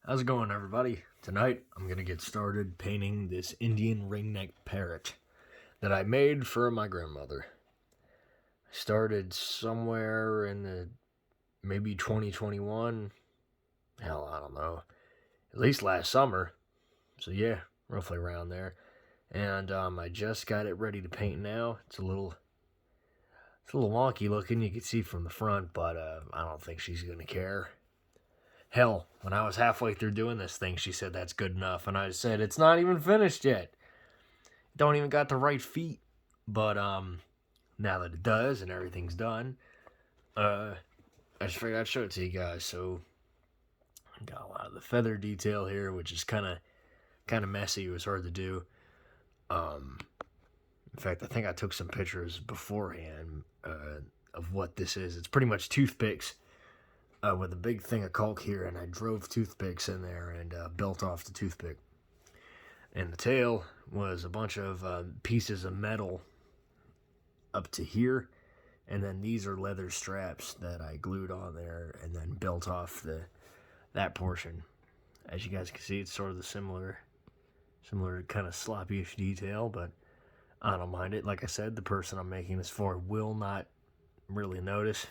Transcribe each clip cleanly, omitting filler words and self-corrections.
How's it going, everybody? Tonight, I'm going to get started painting this Indian ringneck parrot that I made for my grandmother. I started somewhere in the maybe 2021. Hell, I don't know. At least last summer. So yeah, roughly around there. And I just got it ready to paint now. It's a little wonky looking, you can see from the front, but I don't think she's going to care. Hell, when I was halfway through doing this thing, she said that's good enough. And I said, it's not even finished yet. Don't even got the right feet. But now that it does and everything's done, I just figured I'd show it to you guys. So I got a lot of the feather detail here, which is kind of messy. It was hard to do. In fact, I think I took some pictures beforehand of what this is. It's pretty much toothpicks. With a big thing of caulk here, and I drove toothpicks in there and built off the toothpick. And the tail was a bunch of pieces of metal up to here, and then these are leather straps that I glued on there and then built off that portion. As you guys can see, it's sort of the similar kind of sloppy-ish detail, but I don't mind it. Like I said, the person I'm making this for will not really notice.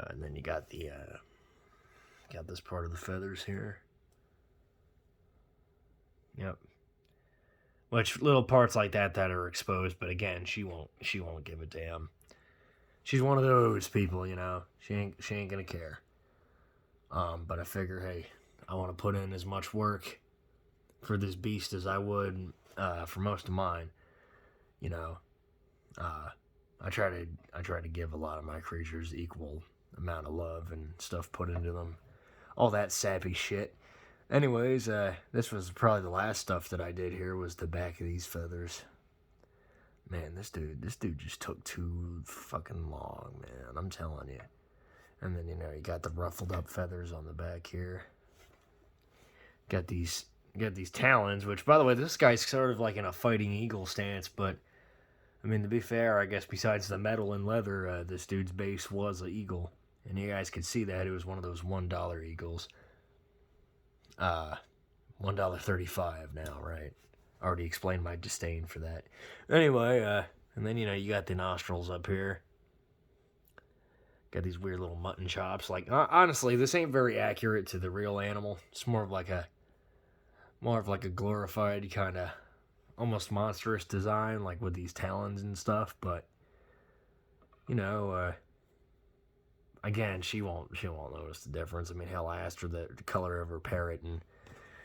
And then you got got this part of the feathers here. Yep. Which little parts like that are exposed, but again, she won't give a damn. She's one of those people, you know. She ain't gonna care. But I figure, hey, I want to put in as much work for this beast as I would for most of mine. You know, I try to give a lot of my creatures equal amount of love and stuff put into them, all that sappy shit. Anyways, this was probably the last stuff that I did here was the back of these feathers. Man, this dude just took too fucking long, man, I'm telling you. And then, you know, you got the ruffled up feathers on the back here. Got these talons, which, by the way, this guy's sort of like in a fighting eagle stance, but I mean, to be fair, I guess besides the metal and leather, this dude's base was an eagle. And you guys could see that it was one of those $1 eagles. $1.35 now, right? Already explained my disdain for that. Anyway, and then, you know, you got the nostrils up here. Got these weird little mutton chops. Like, honestly, this ain't very accurate to the real animal. It's more of like a glorified kind of almost monstrous design, like with these talons and stuff. But, you know, again, she won't notice the difference. I mean, hell, I asked her the color of her parrot, and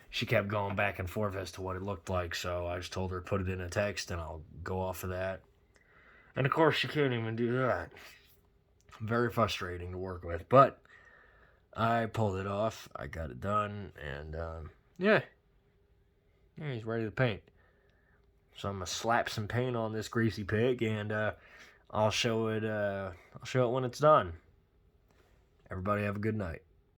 she kept going back and forth as to what it looked like, so I just told her to put it in a text, and I'll go off of that. And, of course, she can't even do that. Very frustrating to work with, but I pulled it off. I got it done, and, yeah, he's ready to paint. So I'm going to slap some paint on this greasy pig, and I'll show it when it's done. Everybody have a good night.